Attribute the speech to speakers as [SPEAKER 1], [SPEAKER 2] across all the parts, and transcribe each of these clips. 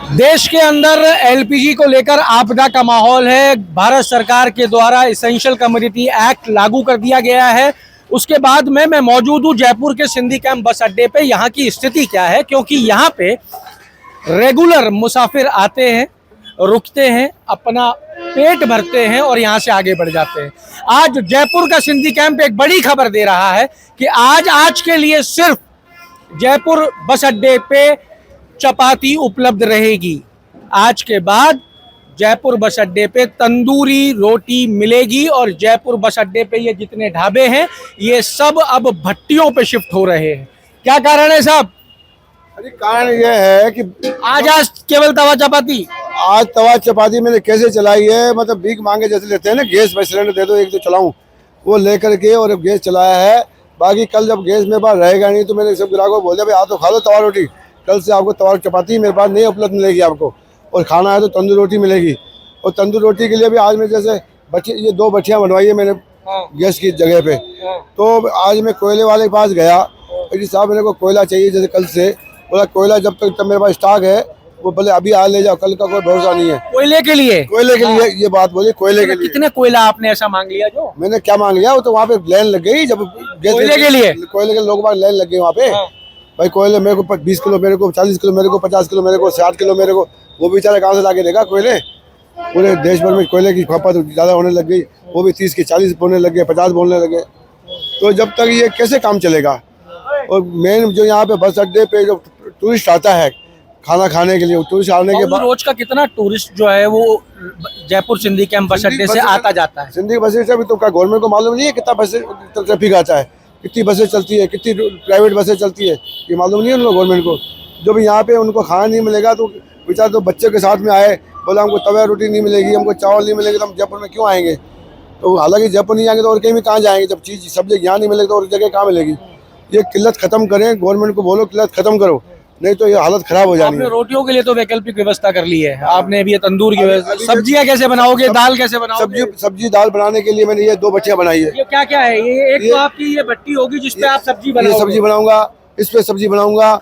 [SPEAKER 1] देश के अंदर एलपीजी को लेकर आपदा का माहौल है। भारत सरकार के द्वारा इसेंशियल कमोडिटी एक्ट लागू कर दिया गया है। उसके बाद में मैं मौजूद हूँ जयपुर के सिंधी कैंप बस अड्डे पे। यहाँ की स्थिति क्या है, क्योंकि यहाँ पे रेगुलर मुसाफिर आते हैं, रुकते हैं, अपना पेट भरते हैं और यहाँ से आगे बढ़ जाते हैं। आज जयपुर का सिंधी कैंप एक बड़ी खबर दे रहा है कि आज के लिए सिर्फ जयपुर बस अड्डे पे चपाती उपलब्ध रहेगी। आज के बाद जयपुर बस अड्डे पे तंदूरी रोटी मिलेगी और जयपुर बस अड्डे पे ये जितने ढाबे हैं ये सब अब भट्टियों पे शिफ्ट हो रहे हैं। क्या कारण है साहब?
[SPEAKER 2] अरे कारण ये है कि
[SPEAKER 1] आज केवल तवा चपाती।
[SPEAKER 2] आज तवा चपाती मैंने कैसे चलाई है, मतलब भीख मांगे जैसे लेते हैं ना, गैस भाई सिलेंडर दे दो एक तो चलाऊं, वो लेकर के और गैस चलाया है। बाकी कल जब गैस मेरे पास रहेगा नहीं तो मैंने सब ग्राहकों को बोल दिया भाई आ तो खा लो तवा रोटी, कल से आपको तवा चपाती मेरे पास नहीं उपलब्ध मिलेगी आपको, और खाना है तो तंदूर रोटी मिलेगी। और तंदूर रोटी के लिए भी आज मैं जैसे ये 2 भट्टियाँ बनवाई है मैंने गैस की जगह पे। तो आज मैं कोयले वाले के पास गया, जी साहब मेरे को कोयला चाहिए जैसे कल से। बोला कोयला जब तक मेरे पास स्टॉक है वो बोले अभी आ ले जाओ, कल का कोई भरोसा नहीं है।
[SPEAKER 1] कोयले के लिए
[SPEAKER 2] ये बात बोली, कोयले के लिए।
[SPEAKER 1] कितने कोयला आपने ऐसा मांग लिया? जो
[SPEAKER 2] मैंने क्या मांग लिया, वो तो वहाँ पे लाइन लग गई जब
[SPEAKER 1] कोयले के लिए।
[SPEAKER 2] कोयले के लोगों लाइन लग गई वहाँ पे। भाई कोयले मेरे को 20 किलो, मेरे को 40 किलो, मेरे को 50 किलो, मेरे को 60 किलो, मेरे को वो बेचारा कहाँ से ला के देगा कोयले। पूरे देश भर में कोयले की खपत ज़्यादा होने लग गई, वो भी 30 के 40 बोलने लगे, 50 बोलने लगे। तो जब तक ये कैसे काम चलेगा। और मेन जो यहाँ पे बस अड्डे पे जो टूरिस्ट आता है खाना खाने के लिए, टूरिस्ट आने के बाद
[SPEAKER 1] रोज का कितना टूरिस्ट जो है वो जयपुर सिंधी कैंप बस अड्डे से आता जाता है?
[SPEAKER 2] सिंधी बसें से भी तो क्या गवर्नमेंट को मालूम नहीं है कितना बसें ट्रैफिक आता है, कितनी बसें चलती है, कितनी प्राइवेट बसें चलती है, ये मालूम नहीं है उनको गवर्नमेंट को। जो भी यहाँ पे उनको खाना नहीं मिलेगा तो बेचारे तो बच्चे के साथ में आए, बोला हमको तवा रोटी नहीं मिलेगी, हमको चावल नहीं मिलेगी, तो हम जयपुर में क्यों आएंगे। तो हालांकि जयपुर नहीं आएंगे तो और कहीं भी कहाँ जाएंगे, जब चीज़ सब जगह यहाँ नहीं मिलेगी तो और जगह कहाँ मिलेगी। ये किल्लत खत्म करें, गवर्नमेंट को बोलो किल्लत खत्म करो, नहीं तो ये हालत खराब हो जानी है।
[SPEAKER 1] आपने रोटियों के लिए तो वैकल्पिक व्यवस्था कर ली है, आपने भी ये तंदूर की व्यवस्था। सब्जियां कैसे बनाओगे, दाल कैसे बनाओगे?
[SPEAKER 2] सब्जी दाल बनाने के लिए मैंने ये 2 भट्टियाँ बनाई है।
[SPEAKER 1] ये क्या क्या है? ये एक तो आपकी ये भट्टी होगी जिसपे आप सब्जी बनाओगे।
[SPEAKER 2] सब्जी बनाऊंगा, इस पे सब्जी बनाऊंगा।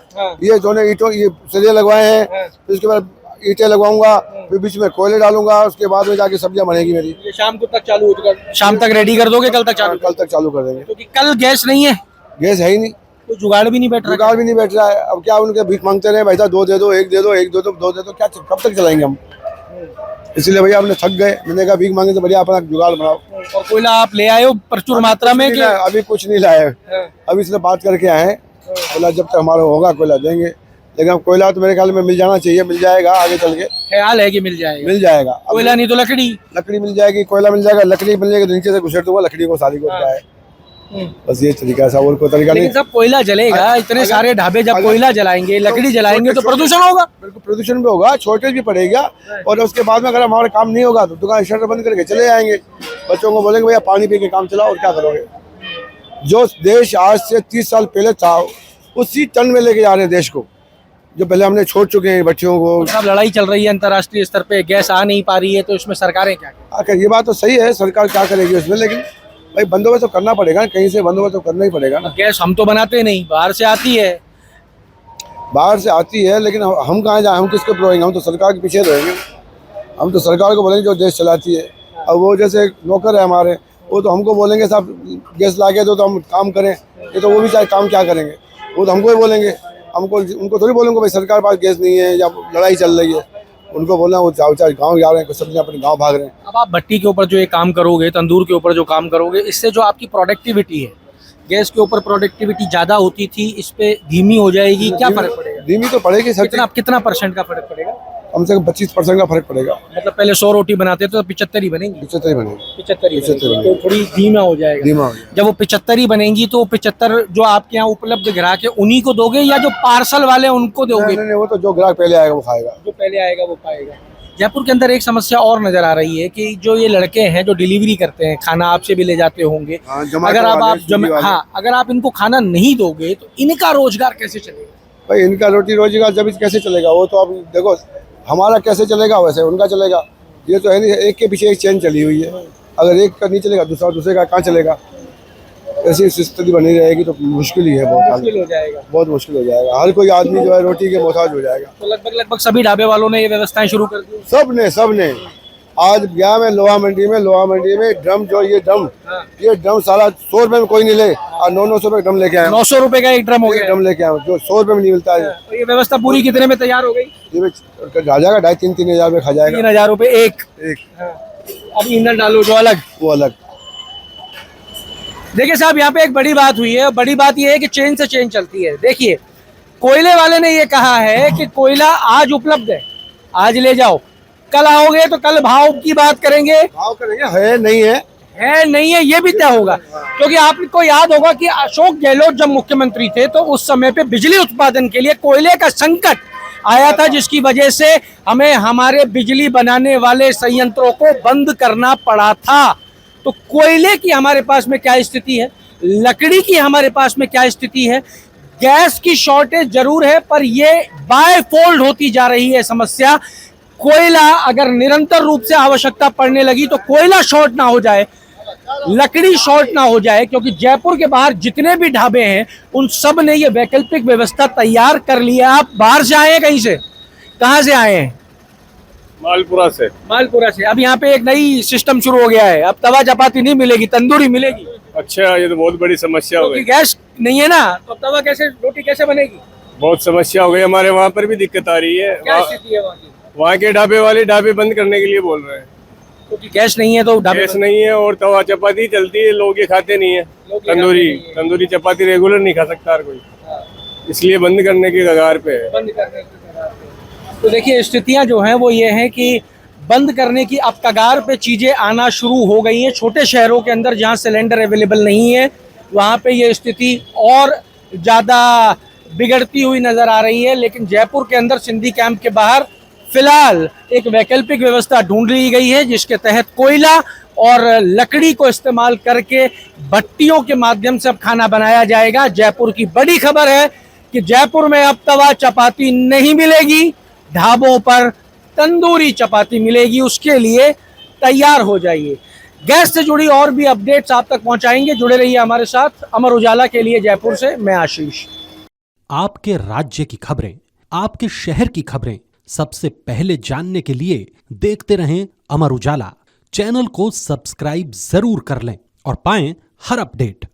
[SPEAKER 2] ये दोनों ईंटों ये सरिये लगवाए हैं, उसके बाद ईंटें लगवाऊंगा, फिर बीच में कोयले डालूंगा, उसके बाद में जाके सब्जियां बनेगी मेरी।
[SPEAKER 1] ये शाम को तक चालू होगा, शाम तक रेडी कर दोगे? कल तक
[SPEAKER 2] चालू कर देंगे,
[SPEAKER 1] क्योंकि कल गैस नहीं है।
[SPEAKER 2] गैस है ही नहीं,
[SPEAKER 1] तो जुगाड़ भी नहीं बैठ
[SPEAKER 2] रहा है। अब क्या उनके भीख मांगते रहे, भाई 2 दे दो, 1 दे दो, 1 दे दो, 2 दे दो, क्या कब तक चलाएंगे हम। इसलिए भैया हमने थक गए, मैंने कहा भीख मांगे तो बढ़िया अपना जुगाड़ बनाओ।
[SPEAKER 1] और कोयला आप ले आए हो प्रचुर मात्रा में?
[SPEAKER 2] अभी कुछ नहीं लाए, अभी इसलिए बात करके आए, बोला जब तक हमारा होगा कोयला देंगे। लेकिन अब कोयला तो मेरे ख्याल में मिल जाना चाहिए, मिल जाएगा आगे चल के,
[SPEAKER 1] ख्याल है कि मिल जाएगा। कोयला नहीं तो लकड़ी मिल जाएगी, कोयला मिल जाएगा, लकड़ी मिल जाएगी तो नीचे से घुसेड़ दूंगा लकड़ी को, सारी को क्या है। बस ये तरीका है, और कोई तरीका नहीं। सब कोयला जलेगा, इतने सारे ढाबे जब कोयला जलाएंगे, लकड़ी जलाएंगे तो प्रदूषण होगा।
[SPEAKER 2] बिल्कुल प्रदूषण भी होगा, शॉर्टेज भी पड़ेगा। और उसके बाद में अगर हमारा काम नहीं होगा तो दुकान शटर बंद करके चले जाएंगे, बच्चों को बोलेंगे भैया पानी पी के काम चलाओ, और क्या करोगे। जो देश आज से 30 साल पहले था उसी टन में लेके जा रहे हैं देश को, जो पहले हमने छोड़ चुके हैं बच्चों को।
[SPEAKER 1] सब लड़ाई चल रही है अंतर्राष्ट्रीय स्तर पे, गैस आ नहीं पा रही है, तो इसमें सरकारें क्या
[SPEAKER 2] करें। ये बात तो सही है, सरकार क्या करेगी उसमें, लेकिन भाई बंदोबस्त तो करना पड़ेगा, कहीं से बंदोबस्त तो करना ही पड़ेगा ना।
[SPEAKER 1] गैस हम तो बनाते नहीं, बाहर से आती है।
[SPEAKER 2] बाहर से आती है, लेकिन हम कहाँ जाए, हम किसको रोएंगे, हम तो सरकार के पीछे रहेंगे। हम तो सरकार को बोलेंगे जो देश चलाती है। अब वो जैसे नौकर है हमारे, वो तो हमको बोलेंगे साहब गैस ला के दो तो हम काम करें, ये तो वो भी चाहे काम क्या करेंगे, वो तो हमको ही बोलेंगे। हमको उनको थोड़ी बोलेंगे भाई सरकार पास गैस नहीं है या लड़ाई चल रही है, उनको बोलना वो चाहे गाँव जा रहे हैं, कुछ सब्जियाँ अपने गाँव भाग रहे हैं।
[SPEAKER 1] अब आप भट्टी के ऊपर जो ये काम करोगे, तंदूर के ऊपर जो काम करोगे, इससे जो आपकी प्रोडक्टिविटी है, गैस के ऊपर प्रोडक्टिविटी ज्यादा होती थी, इस पे धीमी हो जाएगी, क्या फर्क पड़ेगा?
[SPEAKER 2] धीमी तो पड़ेगी सर।
[SPEAKER 1] कितना % का फर्क पड़ेगा?
[SPEAKER 2] कम से कम 25% का फर्क पड़ेगा।
[SPEAKER 1] मतलब पहले 100 रोटी बनाते थे तो 75 ही बनेंगी।
[SPEAKER 2] 75 ही बनेगी,
[SPEAKER 1] 75 तो थोड़ी धीमा हो जाएगा। जब वो 75 ही बनेंगी तो 75 जो आपके यहाँ उपलब्ध ग्राहक है उन्हीं को दोगे या जो पार्सल वाले उनको दोगे?
[SPEAKER 2] नहीं, वो तो जो ग्राहक पहले आएगा वो खाएगा,
[SPEAKER 1] जो पहले आएगा वो पाएगा। जयपुर के अंदर एक समस्या और नजर आ रही है कि जो ये लड़के हैं जो डिलीवरी करते हैं, खाना आपसे भी ले जाते होंगे, अगर आप इनको खाना नहीं दोगे तो इनका रोजगार कैसे चलेगा?
[SPEAKER 2] भाई इनका रोजगार जब कैसे चलेगा, वो तो आप देखो हमारा कैसे चलेगा वैसे उनका चलेगा। ये तो है नहीं, एक के पीछे एक चेन चली हुई है, अगर एक का नहीं चलेगा दूसरे का कहाँ चलेगा। ऐसी स्थिति बनी रहेगी तो मुश्किल ही है, बहुत
[SPEAKER 1] मुश्किल हो जाएगा।
[SPEAKER 2] बहुत मुश्किल हो जाएगा। हर कोई आदमी जो है रोटी के मोहताज हो जाएगा।
[SPEAKER 1] तो लगभग सभी ढाबे वालों ने ये व्यवस्थाएं शुरू कर दी।
[SPEAKER 2] सब ने आज गया मैं लोहा मंडी में ड्रम ये ड्रम सारा 100 रुपए में कोई नहीं ले, और 900 रुपए ड्रम लेके आया।
[SPEAKER 1] 900 रुपए का एक ड्रम हो गया।
[SPEAKER 2] ड्रम लेके आया जो 100 रुपए में नहीं मिलता है।
[SPEAKER 1] तो ये व्यवस्था पूरी कितने में तैयार हो गई?
[SPEAKER 2] ये खा जाएगा 2,500-3,000 रुपए खा जाएगा।
[SPEAKER 1] 3,000 रुपए एक। अब ईंधन डालो जो अलग,
[SPEAKER 2] वो अलग।
[SPEAKER 1] देखिए साहब, यहाँ पे एक बड़ी बात हुई है। बड़ी बात ये है कि चेन से चेन चलती है। देखिए, कोयले वाले ने ये कहा है कि कोयला आज उपलब्ध है, आज ले जाओ, कल आओगे तो कल भाव की बात करेंगे।
[SPEAKER 2] है नहीं है
[SPEAKER 1] ये भी तय होगा। क्योंकि आपको याद होगा कि अशोक गहलोत जब मुख्यमंत्री थे तो उस समय पे बिजली उत्पादन के लिए कोयले का संकट आया था, जिसकी वजह से हमें हमारे बिजली बनाने वाले संयंत्रों को बंद करना पड़ा था। तो कोयले की हमारे पास में क्या स्थिति है, लकड़ी की हमारे पास में क्या स्थिति है, गैस की शॉर्टेज जरूर है, पर ये बायफोल्ड होती जा रही है समस्या। कोयला अगर निरंतर रूप से आवश्यकता पड़ने लगी तो कोयला शॉर्ट ना हो जाए, लकड़ी शॉर्ट ना हो जाए, क्योंकि जयपुर के बाहर जितने भी ढाबे हैं उन सब ने ये वैकल्पिक व्यवस्था तैयार कर लिया। आप बाहर से आए हैं, कहीं से, कहाँ से आए हैं?
[SPEAKER 3] मालपुरा से।
[SPEAKER 1] अब यहाँ पे एक नई सिस्टम शुरू हो गया है, अब तवा चपाती नहीं मिलेगी, तंदूरी मिलेगी।
[SPEAKER 3] अच्छा, ये तो बहुत बड़ी समस्या हो गई।
[SPEAKER 1] गैस नहीं है ना, तो तवा कैसे, रोटी कैसे बनेगी?
[SPEAKER 3] बहुत समस्या हो गई। हमारे वहाँ पर भी दिक्कत आ रही है।
[SPEAKER 1] क्या स्थिति है वहाँ की?
[SPEAKER 3] वहाँ के ढाबे वाले ढाबे बंद करने के लिए बोल रहे हैं,
[SPEAKER 1] क्योंकि गैस नहीं है तो
[SPEAKER 3] गैस नहीं है और तवा चपाती चलती है, लोग ये खाते नहीं है। तंदूरी चपाती रेगुलर नहीं खा सकता हर कोई, इसलिए बंद करने की कगार पे है।
[SPEAKER 1] तो देखिए, स्थितियां जो हैं वो ये हैं कि बंद करने की अब कगार पे चीजें आना शुरू हो गई हैं। छोटे शहरों के अंदर जहां सिलेंडर अवेलेबल नहीं है वहां पे ये स्थिति और ज्यादा बिगड़ती हुई नजर आ रही है। लेकिन जयपुर के अंदर सिंधी कैंप के बाहर फिलहाल एक वैकल्पिक व्यवस्था ढूंढ ली गई है, जिसके तहत कोयला और लकड़ी को इस्तेमाल करके भट्टियों के माध्यम से अब खाना बनाया जाएगा। जयपुर की बड़ी खबर है कि जयपुर में अब तवा चपाती नहीं मिलेगी, ढाबों पर तंदूरी चपाती मिलेगी। उसके लिए तैयार हो जाइए। गैस से जुड़ी और भी अपडेट्स आप तक पहुंचाएंगे, जुड़े रहिए हमारे साथ। अमर उजाला के लिए जयपुर से मैं आशीष।
[SPEAKER 4] आपके राज्य की खबरें, आपके शहर की खबरें सबसे पहले जानने के लिए देखते रहें अमर उजाला। चैनल को सब्सक्राइब जरूर कर लें और पाएं हर अपडेट।